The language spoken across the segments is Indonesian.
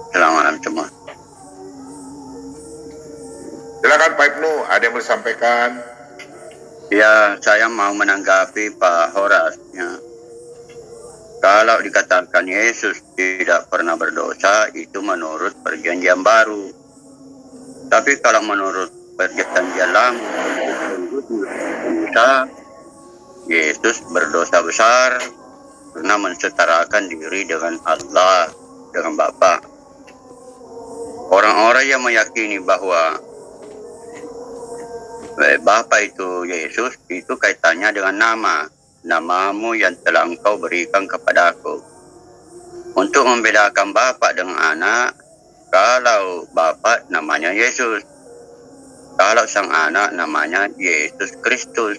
Selamat malam semua. Silakan Pak Ibnu, ada yang mau disampaikan? Ya, saya mau menanggapi Pak Horas. Ya. Kalau dikatakan Yesus tidak pernah berdosa, itu menurut perjanjian baru. Tapi kalau menurut perjanjian lama, Yesus berdosa besar karena mensetarakan diri dengan Allah, dengan Bapa. Orang-orang yang meyakini bahwa Bapa itu Yesus, itu kaitannya dengan nama. Namamu yang telah engkau berikan kepadaku. Untuk membedakan Bapa dengan anak, kalau Bapa namanya Yesus, kalau sang anak namanya Yesus Kristus.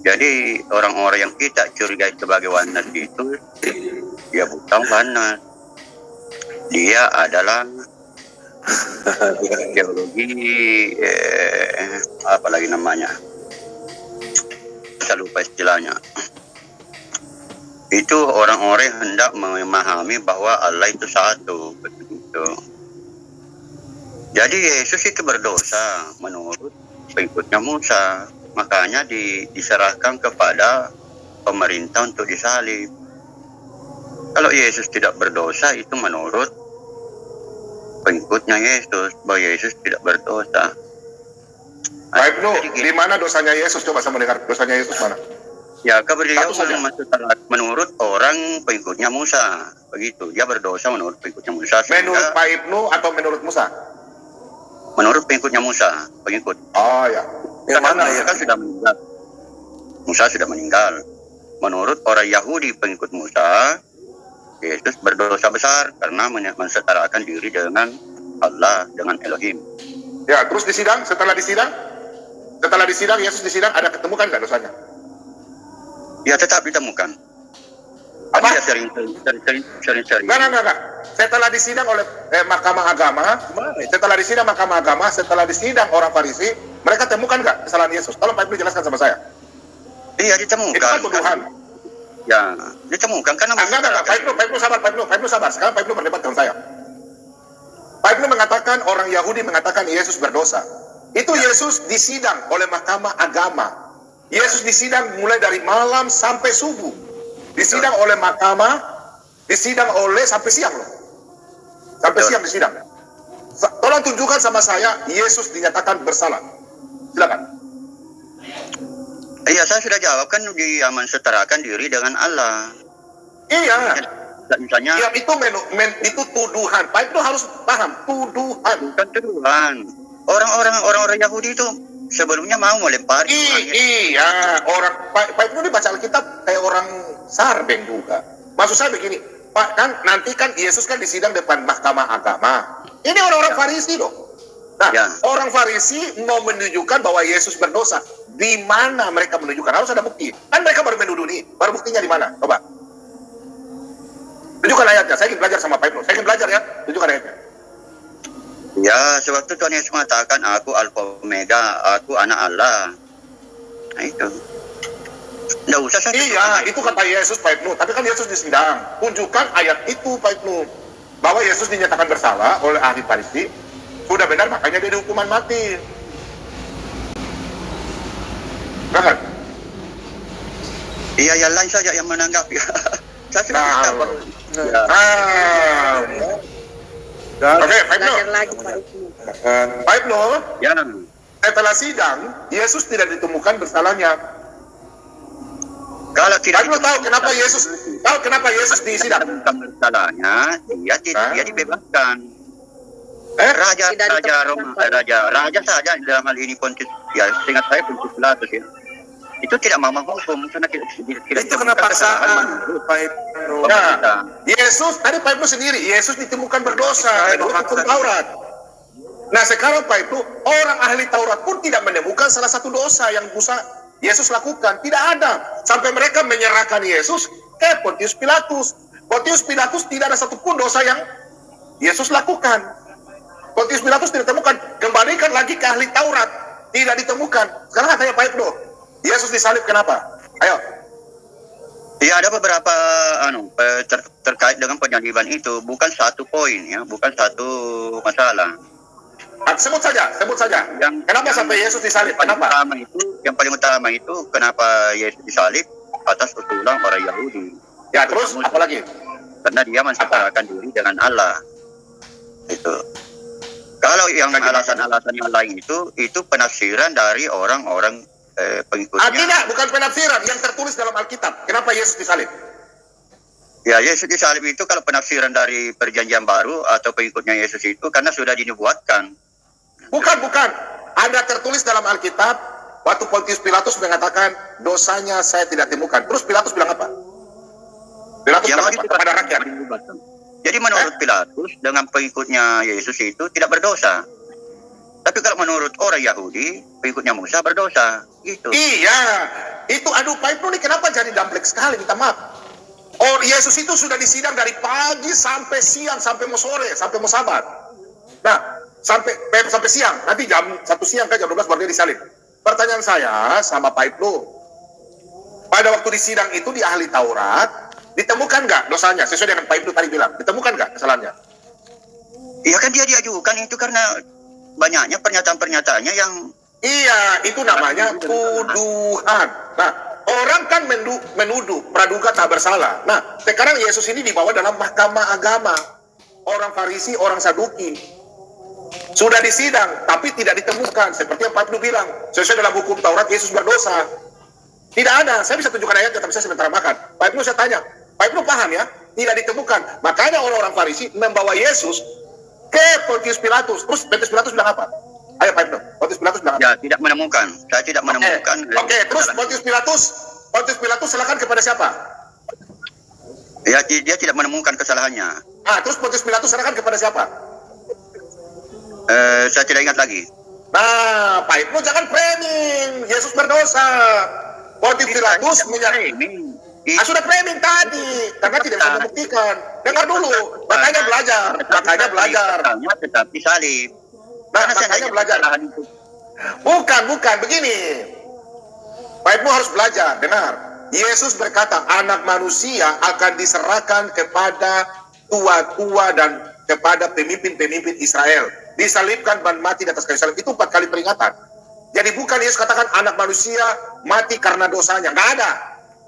Jadi orang-orang yang kita curigai sebagai oneness itu, dia bukan oneness. Dia adalah teologi, apalagi namanya, saya lupa istilahnya. Itu orang-orang yang hendak memahami bahwa Allah itu satu, begitu. Jadi Yesus itu berdosa menurut pengikutnya Musa, makanya diserahkan kepada pemerintah untuk disalib. Kalau Yesus tidak berdosa, itu menurut pengikutnya Yesus, bahwa Yesus tidak berdosa. Pak Ibnu, di mana dosanya Yesus? Coba saya mendengar dosanya Yesus mana? Ya, beliau menurut orang pengikutnya Musa, begitu. Dia berdosa menurut pengikutnya Musa. Menurut Pak Ibnu atau menurut Musa? Menurut pengikutnya Musa, pengikut. Oh ya. Yang mana ya? Sudah meninggal. Musa sudah meninggal. Menurut orang Yahudi pengikut Musa, Yesus berdosa besar karena mensetarakan diri dengan Allah, dengan Elohim. Ya, terus disidang, setelah disidang Yesus disidang, ada ketemukan nggak dosanya? Ya, tetap ditemukan. Apa? Dia sering. Enggak. Setelah disidang oleh Mahkamah Agama, setelah disidang orang Farisi, mereka temukan nggak kesalahan Yesus? Tolong Pak Ibnu jelaskan sama saya. Iya, ditemukan. Itu kan tuduhan. Ya, ditemukan karena enggak. Pak Ibnu sabar. Sekarang Pak Ibnu berdebat dengan saya. Pak Ibnu mengatakan orang Yahudi mengatakan Yesus berdosa. Itu ya. Yesus disidang oleh Mahkamah Agama. Yesus disidang mulai dari malam sampai subuh. Disidang oleh mahkamah, disidang oleh sampai siang loh. Sampai siang disidang. Tolong tunjukkan sama saya Yesus dinyatakan bersalah. Silakan. Iya, saya sudah jawab kan, dia mensetarakan diri dengan Allah. Iya. Misalnya. Ya, itu tuduhan. Pak Ibnu harus paham, tuduhan. Bukan tuduhan. Orang-orang Yahudi itu sebelumnya mau melempari. Iya, Pak Ibnu ini baca Alkitab kayak orang sarbeng juga. Maksud saya begini, Pak, kan nanti kan Yesus kan disidang depan Mahkamah Agama. Ini orang-orang Farisi loh. Nah, orang Farisi mau menunjukkan bahwa Yesus berdosa. Di mana mereka menunjukkan? Harus ada bukti. Kan mereka baru menuduh nih. Baru buktinya di mana? Coba. Tunjukkan ayatnya. Saya ingin belajar sama Pak Ibnu. Saya ingin belajar ya. Tunjukkan ayatnya. Ya, sewaktu Tuhan Yesus mengatakan, aku Alfa Omega, aku anak Allah. Nah itu. Nggak usah saya. Iya, itu kata Yesus Pak Ibnu. Tapi kan Yesus disidang. Tunjukkan ayat itu Pak Ibnu. Bahwa Yesus dinyatakan bersalah oleh ahli Farisi. Sudah benar, makanya dia dihukuman mati. Kan? Iya, yang lain saja yang menanggapi. Saya sudah tahu. Oke, Pak Ibnu. Pak Ibnu. Ya. Setelah sidang, Yesus tidak ditemukan bersalahnya. Kalau tidak Pak Ibnu tahu kenapa Yesus disidang? Bersalahnya, dia dibebaskan. Raja saja dalam hal ini Pontius, ya seingat saya Pontius Pilatus ya. Itu tidak mau menghukum karena itu kena paksaan. Nah, Yesus tadi Pak Ibnu sendiri, Yesus ditemukan berdosa menurut hukum Taurat. Nah sekarang Pak Ibnu, orang ahli Taurat pun tidak menemukan salah satu dosa yang Yesus lakukan, tidak ada. Sampai mereka menyerahkan Yesus ke Pontius Pilatus. Pontius Pilatus tidak ada satupun dosa yang Yesus lakukan. Pontius Pilatus tidak ditemukan. Kembalikan lagi ke ahli Taurat, tidak ditemukan. Sekarang katanya Pak Ibnu, Yesus disalib kenapa? Ayo. Ya, ada beberapa terkait dengan penyaliban itu, bukan satu poin ya, bukan satu masalah. Sebut saja. Kenapa sampai Yesus disalib? Kenapa? Yang paling utama itu kenapa Yesus disalib atas usulan orang Yahudi. Ya, terus apa lagi? Karena dia mensetarkan diri dengan Allah. Itu. Kalau yang alasan-alasan yang lain itu penafsiran dari orang-orang pengikutnya. Tidak, bukan penafsiran yang tertulis dalam Alkitab. Kenapa Yesus disalib? Ya, Yesus disalib itu kalau penafsiran dari Perjanjian Baru atau pengikutnya Yesus itu karena sudah dinubuatkan. Bukan. Ada tertulis dalam Alkitab waktu Pontius Pilatus mengatakan dosanya saya tidak temukan. Terus Pilatus bilang apa? Pilatus bilang apa kepada rakyat? Jadi menurut Pilatus dengan pengikutnya Yesus itu tidak berdosa. Tapi kalau menurut orang Yahudi, pengikutnya Musa berdosa. Gitu. Iya, itu aduh Pak Ibnu ini kenapa jadi damplek sekali, minta maaf. Oh, Yesus itu sudah disidang dari pagi sampai siang, sampai mau sore, sampai mau sabat. Nah, sampai siang, nanti jam 1 siang kan jam 12 baru dia disalib. Pertanyaan saya sama Pak Ibnu, pada waktu disidang itu di ahli Taurat, ditemukan nggak dosanya? Sesuai dengan Pak Ibnu tadi bilang, ditemukan nggak kesalahannya? Iya kan dia diajukan itu karena banyaknya pernyataan-pernyataannya yang... Iya, itu namanya tuduhan. Nah, orang kan menuduh, praduga tak bersalah. Nah, sekarang Yesus ini dibawa dalam mahkamah agama. Orang Farisi, orang Saduki. Sudah disidang, tapi tidak ditemukan. Seperti yang Pak Ibnu bilang, sesuai dalam hukum Taurat, Yesus berdosa. Tidak ada, saya bisa tunjukkan ayatnya, tapi saya sebentar makan. Pak Ibnu saya tanya, Pak Ibnu paham ya? Tidak ditemukan. Makanya orang-orang Farisi membawa Yesus ke Pontius Pilatus. Terus Pontius Pilatus bilang apa? Ayo Pak Ibnu, Pontius Pilatus bilang apa? Ya, tidak menemukan. Saya tidak menemukan. Oke, terus Pontius Pilatus silakan kepada siapa? Ya, dia tidak menemukan kesalahannya. Terus Pontius Pilatus serahkan kepada siapa? Saya tidak ingat lagi. Nah, Pak Ibnu jangan framing. Yesus berdosa. Pontius Pilatus sudah framing tadi karena tidak bisa membuktikan. Dengar dulu, makanya belajar. Tetapi salib. Makanya belajar. Bukan begini. Pak Ibnu harus belajar. Dengar. Yesus berkata, anak manusia akan diserahkan kepada tua-tua dan kepada pemimpin-pemimpin Israel. Disalibkan dan mati di atas kayu salib. Itu 4 kali peringatan. Jadi bukan Yesus katakan anak manusia mati karena dosanya. Nggak ada.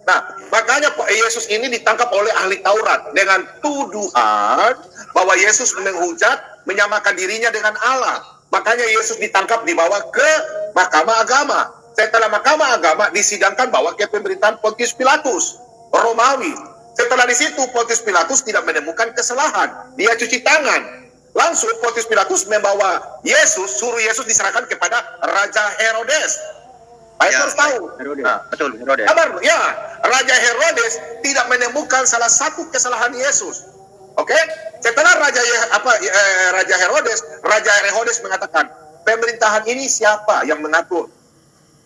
Nah, makanya Yesus ini ditangkap oleh ahli Taurat dengan tuduhan bahwa Yesus menghujat, menyamakan dirinya dengan Allah. Makanya Yesus ditangkap, dibawa ke mahkamah agama. Setelah mahkamah agama disidangkan bawa ke pemerintahan Pontius Pilatus, Romawi. Setelah di situ Pontius Pilatus tidak menemukan kesalahan. Dia cuci tangan. Langsung Pontius Pilatus membawa Yesus, suruh Yesus diserahkan kepada Raja Herodes. Pak Ibnu harus tahu. Betul, Herodes. Ya, Raja Herodes tidak menemukan salah satu kesalahan Yesus. Oke? Setelah Raja Herodes mengatakan, pemerintahan ini siapa yang mengatur?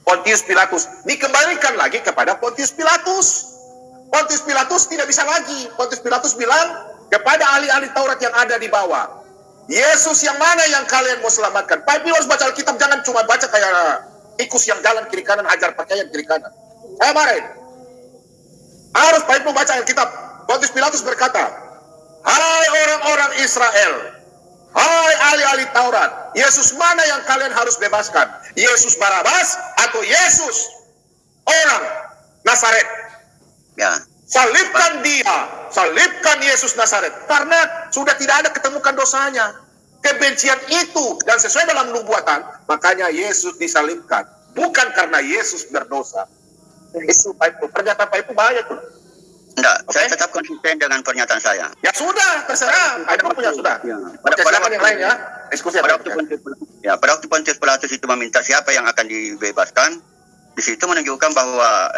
Pontius Pilatus. Dikembalikan lagi kepada Pontius Pilatus. Pontius Pilatus tidak bisa lagi. Pontius Pilatus bilang kepada ahli-ahli Taurat yang ada di bawah, Yesus yang mana yang kalian mau selamatkan? Pak Ibnu harus baca Alkitab, jangan cuma baca kayak tikus yang jalan kiri kanan, hajar pakaian kiri kanan. Saya marahin. Harus Pak Ibnu baca Alkitab. Pontius Pilatus berkata, hai orang-orang Israel, hai ahli-ahli Taurat, Yesus mana yang kalian harus bebaskan? Yesus Barabas atau Yesus orang Nazaret? Ya. Salibkan dia, salibkan Yesus Nazaret. Karena sudah tidak ada ketemukan dosanya. Kebencian itu dan sesuai dalam nubuatan, makanya Yesus disalibkan. Bukan karena Yesus berdosa. Itu Pak Ibnu, pernyataan Pak Ibnu bahaya tuh. Enggak, saya tetap konsisten dengan pernyataan saya. Ya sudah, terserah. Pak Ibnu punya sudah. Ya. Silakan yang lain ya. Diskusi pada waktu Pontius Pilatus itu meminta siapa yang akan dibebaskan, di situ menunjukkan bahwa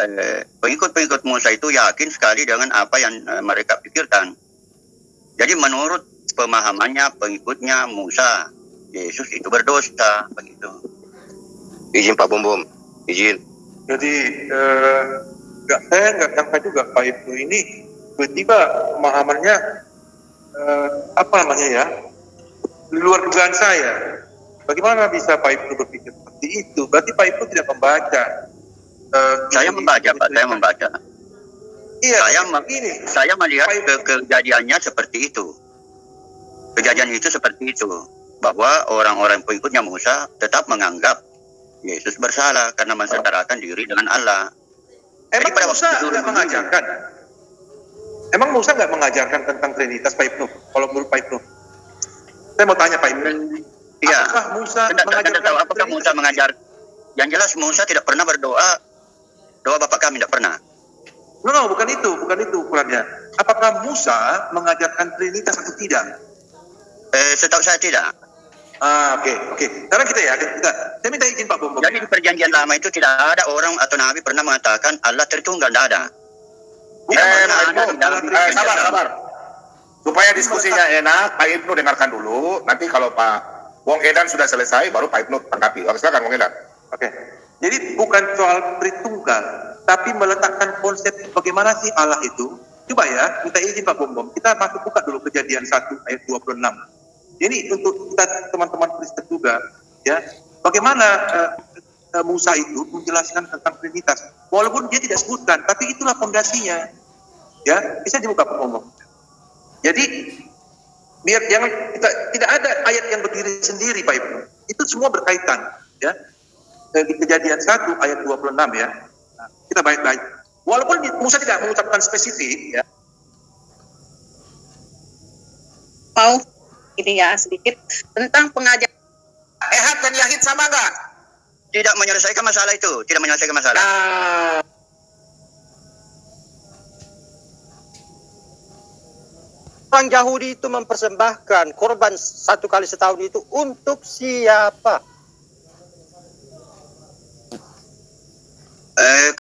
pengikut-pengikut Musa itu yakin sekali dengan apa yang mereka pikirkan. Jadi menurut pemahamannya pengikutnya Musa, Yesus itu berdosa, begitu. Izin Pak Bom, izin. Jadi saya nggak nyangka juga Pak Ibnu ini tiba-tiba pemahamannya apa namanya ya, di luar dugaan saya. Bagaimana bisa Pak Ibnu berpikir seperti itu? Berarti Pak Ibnu tidak membaca. Saya membaca, Pak. Saya membaca. Iya, saya melihat kejadiannya seperti itu. Kejadian itu seperti itu, bahwa orang-orang pengikutnya Musa tetap menganggap Yesus bersalah karena mensetarakan diri dengan Allah. Emang Musa nggak mengajarkan? Emang Musa nggak mengajarkan tentang Trinitas, Pak Ibnu? Kalau menurut Pak Ibnu, saya mau tanya Pak Ibnu. Iya. Apakah Musa mengajarkan? Apakah Musa mengajar? Yang jelas Musa tidak pernah berdoa. Doa Bapa kami tidak pernah. No, bukan itu ukurannya. Apakah Musa mengajarkan Trinitas atau tidak? Setahu saya tidak. Oke. Sekarang saya minta izin Pak Bom. Jadi di perjanjian lama itu tidak ada orang atau nabi pernah mengatakan Allah Tritunggal, tidak ada. Sabar. Supaya diskusinya enak, Pak Ibnu dengarkan dulu. Nanti kalau Pak Wong Edan sudah selesai, baru Pak Ibnu tanggapi. Silakan Wong Edan. Oke. Jadi bukan soal Tritunggal, tapi meletakkan konsep bagaimana sih Allah itu. Coba ya, minta izin Pak Bom. Kita masuk buka dulu Kejadian 1 ayat 26. Jadi untuk kita teman-teman Kristen juga, ya, bagaimana Musa itu menjelaskan tentang Trinitas, walaupun dia tidak sebutkan, tapi itulah fondasinya, ya, bisa dibuka Pak Bom. Jadi biar jangan tidak ada ayat yang berdiri sendiri Pak Ibnu, itu semua berkaitan, ya. Di Kejadian 1 ayat 26 ya, nah, kita baik-baik. Walaupun Musa tidak mengucapkan spesifik, ya. Mau ini ya sedikit tentang pengajaran. Ehad dan Yahid sama nggak? Tidak menyelesaikan masalah itu, tidak menyelesaikan masalah. Orang Yahudi itu mempersembahkan korban 1 kali setahun itu untuk siapa?